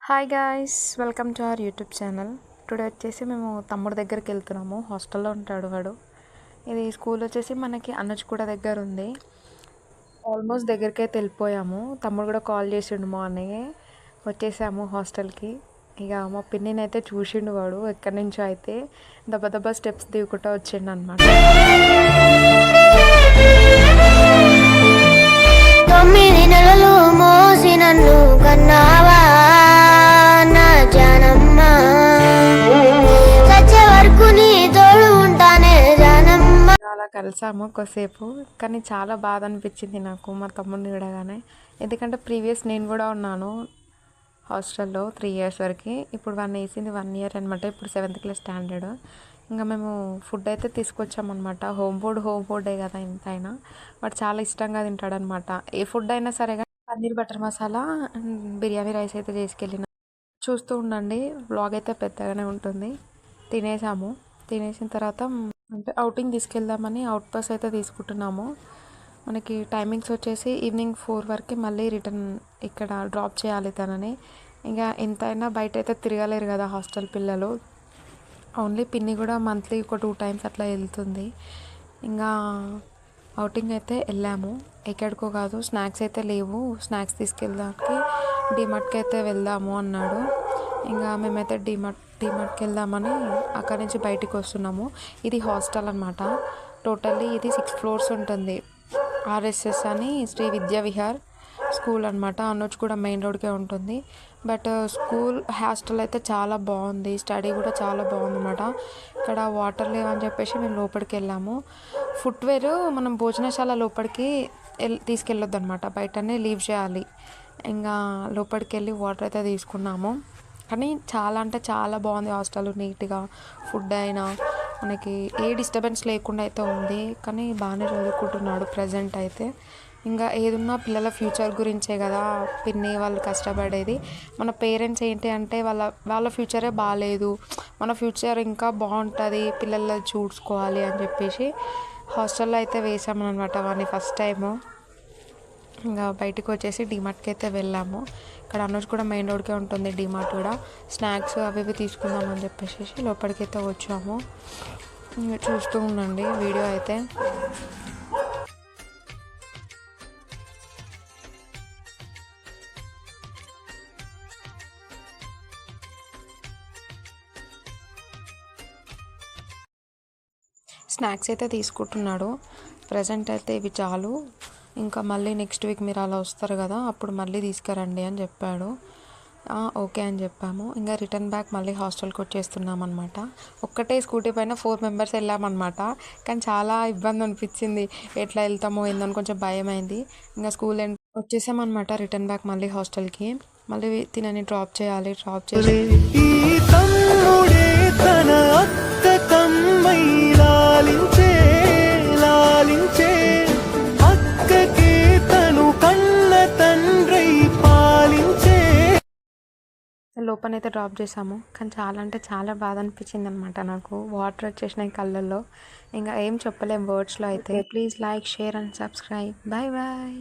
Hi guys, welcome to our YouTube channel. Today వచ్చేసి మేము తమ్ముడు దగ్గరికి వెళ్తున్నాము. హాస్టల్లో ఉంటాడు వాడు. ఇది స్కూల్ వచ్చేసి మనకి అన్నచ్చుకూడ దగ్గర ఉంది. ఆల్మోస్ట్ దగ్గరికి అయితే వెళ్ళిపోయాము. తమ్ముడు కూడా కాల్ చేసిండు మార్నింగే. వచ్చేసాము హాస్టల్కి. ఇక మా పిన్నిని అయితే చూసిండు వాడు ఎక్కడి నుంచో అయితే దెబ్బ దెబ్బ స్టెప్స్ దిగుకుంటూ వచ్చిండు అనమాట. అలా కలిసాము కొద్దిసేపు, కానీ చాలా బాధ అనిపించింది నాకు మా తమ్ముడిని చూడగానే. ఎందుకంటే ప్రీవియస్ నేను కూడా ఉన్నాను హాస్టల్లో 3 years వరకు. ఇప్పుడు 1 year అనమాట. ఇప్పుడు 7th class స్టాండర్డ్. ఇంకా మేము ఫుడ్ అయితే తీసుకొచ్చామన్నమాట. హోమ్ ఫుడ్డే కదా ఎంతైనా. వాడు చాలా ఇష్టంగా తింటాడనమాట. ఏ ఫుడ్ అయినా సరే కానీ పన్నీర్ బటర్ మసాలా బిర్యానీ రైస్ అయితే చేసుకెళ్ళిన. చూస్తూ ఉండండి, వ్లాగ్ అయితే పెద్దగానే ఉంటుంది. తినేసిన తర్వాత అంటే అవుటింగ్ తీసుకెళ్దామని అవుట్ బస్ అయితే తీసుకుంటున్నాము. మనకి టైమింగ్స్ వచ్చేసి ఈవినింగ్ 4 వరకు మళ్ళీ రిటర్న్ ఇక్కడ డ్రాప్ చేయాలి తనని. ఇంకా ఎంతైనా బయట అయితే తిరగలేరు కదా హాస్టల్ పిల్లలు. ఓన్లీ పిన్ని కూడా మంత్లీ ఒక 2 times అట్లా వెళ్తుంది. ఇంకా అవుటింగ్ అయితే వెళ్ళాము. ఎక్కడికో కాదు, స్నాక్స్ అయితే లేవు, స్నాక్స్ తీసుకెళ్ళడానికి డిమార్ట్కి అయితే వెళ్దాము అన్నాడు. ఇంకా మేమైతే డిమార్ట్కి వెళ్దామని అక్కడి నుంచి బయటికి వస్తున్నాము. ఇది హాస్టల్ అనమాట. టోటల్లీ ఇది 6 floors ఉంటుంది. ఆర్ఎస్ఎస్ అని శ్రీ విద్యా విహార్ స్కూల్ అనమాట. అనొచ్చు కూడా మెయిన్ రోడ్కే ఉంటుంది. బట్ హాస్టల్ అయితే చాలా బాగుంది. స్టడీ కూడా చాలా బాగుంది అనమాట. ఇక్కడ వాటర్ లేవని చెప్పేసి మేము లోపలికి వెళ్ళాము. ఫుట్వేర్ మనం భోజనశాల లోపలికి తీసుకెళ్ళొద్దు అనమాట, బయటనే లీవ్ చేయాలి. ఇంకా లోపలికి వెళ్ళి వాటర్ అయితే తీసుకున్నాము. కానీ చాలా అంటే చాలా బాగుంది హాస్టల్. నీట్గా ఫుడ్ అయినా మనకి ఏ డిస్టర్బెన్స్ లేకుండా అయితే ఉంది. కానీ బాగానే చదువుకుంటున్నాడు ప్రజెంట్ అయితే. ఇంకా ఏదున్నా పిల్లల ఫ్యూచర్ గురించే కదా పిన్ని వాళ్ళు కష్టపడేది. మన పేరెంట్స్ ఏంటి అంటే వాళ్ళ ఫ్యూచరే బాగాలేదు, మన ఫ్యూచర్ ఇంకా బాగుంటుంది, పిల్లలు చూసుకోవాలి అని చెప్పేసి హాస్టల్లో అయితే వేసామన్నమాట వాడిని ఫస్ట్ టైము. ఇంకా బయటకు వచ్చేసి డిమార్ట్కి అయితే వెళ్ళాము. ఇక్కడ అనొచ్చు కూడా మెయిన్ రోడ్కే ఉంటుంది డిమార్ట్ కూడా. స్నాక్స్ అవి ఇవి తీసుకుందామని చెప్పేసి లోపలికి అయితే వచ్చాము. ఇంకా చూస్తూ ఉండండి వీడియో అయితే. స్నాక్స్ అయితే తీసుకుంటున్నాడు. ప్రజెంట్ అయితే ఇవి చాలు, ఇంకా మళ్ళీ నెక్స్ట్ వీక్ మీరు అలా వస్తారు కదా అప్పుడు మళ్ళీ తీసుకురండి అని చెప్పాడు. ఓకే అని చెప్పాము. ఇంకా రిటర్న్ బ్యాక్ మళ్ళీ హాస్టల్కి వచ్చేస్తున్నాం అనమాట. ఒక్కటే స్కూటీ పైన 4 members వెళ్ళామన్నమాట. కానీ చాలా ఇబ్బంది అనిపించింది, ఎట్లా వెళ్తామో ఏందని కొంచెం భయం అయింది. ఇంకా స్కూల్ వచ్చేసామన్నమాట. రిటర్న్ బ్యాక్ మళ్ళీ హాస్టల్కి. మళ్ళీ తినని డ్రాప్ చేయాలి. డ్రాప్ చేసి లోపలైతే డ్రాప్ చేసాము. కానీ చాలా అంటే చాలా బాధ అనిపించింది అనమాట నాకు. వాటర్ వచ్చేసినాయి కళ్ళల్లో. ఇంకా ఏం చెప్పలేం వర్డ్స్లో అయితే. Please like, share and subscribe. Bye bye.